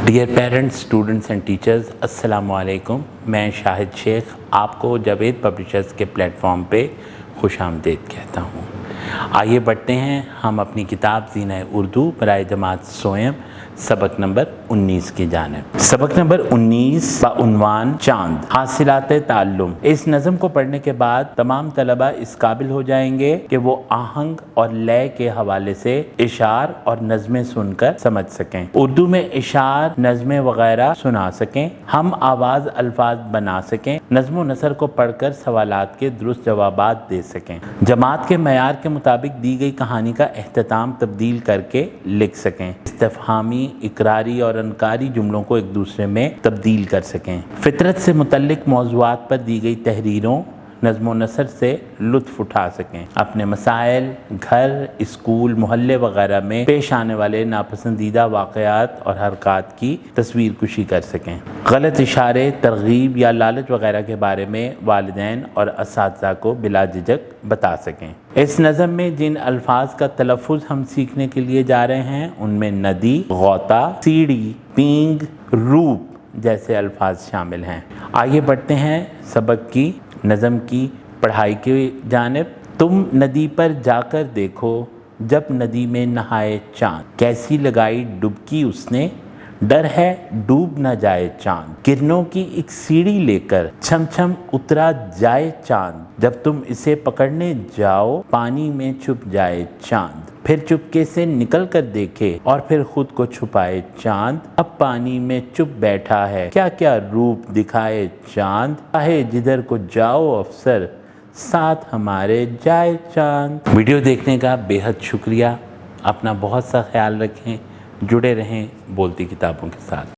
Dear parents, students and teachers, अस्सलाम वालेकुम। मैं शाहिद शेख आपको जावेद पब्लिशर्स के प्लेटफॉर्म पे खुशामदीद कहता हूँ। आइए बढ़ते हैं हम अपनी किताब ज़ीना उर्दू बराए जमात सोयम सबक नंबर 19 की जानिब। सबक नंबर 19 बाउन्वान चांद हासिलात ताल्लुम। इस नज़म को पढ़ने के बाद तमाम तलबा इस काबिल हो जाएंगे कि वो आहंग और लय के हवाले से इशार और नज़में सुनकर समझ सकें, उर्दू में इशार नज़में वगैरह सुना सकें, हम आवाज़ अल्फाज बना सकें, नज़्म व नसर को पढ़कर सवालात के दुरुस्त जवाबात दे सकें, जमात के मयार के मुताबिक दी गई कहानी का एहतमाम तब्दील करके लिख सकें, इस्तिफ़हामी, इकरारी और अनकारी जुमलों को एक दूसरे में तब्दील कर सकें, फितरत से मुतल्लिक मौज़ूआत पर दी गई तहरीरों नज़्म व नसर से लुत्फ़ उठा सकें, अपने मसाइल, घर, स्कूल, मोहल्ले वगैरह में पेश आने वाले नापसंदीदा वाक़यात और हरकत की तस्वीर कुशी कर सकें, गलत इशारे, तरगीब या लालच वगैरह के बारे में वालिदैन और असातिज़ा को बिला झिझक बता सकें। इस नज़म में जिन अल्फाज का तलफ़्फ़ुज़ हम सीखने के लिए जा रहे हैं उनमें नदी, गौता, सीढ़ी, पींग, रूप जैसे अल्फाज शामिल हैं। आइए बढ़ते हैं सबक की नज़म की पढ़ाई की जानिब। तुम नदी पर जाकर देखो जब नदी में नहाए चाँद, कैसी लगाई डुबकी उसने, डर है डूब न जाए चाँद, किरणों की एक सीढ़ी लेकर छम छम उतरा जाए चाँद, जब तुम इसे पकड़ने जाओ पानी में छुप जाए चाँद, फिर चुपके से निकल कर देखे और फिर खुद को छुपाए चाँद, अब पानी में चुप बैठा है क्या क्या रूप दिखाए चाँद, चाहे जिधर को जाओ अफसर साथ हमारे जाए चाँद। वीडियो देखने का बेहद शुक्रिया। अपना बहुत सा ख्याल रखें, जुड़े रहें बोलती किताबों के साथ।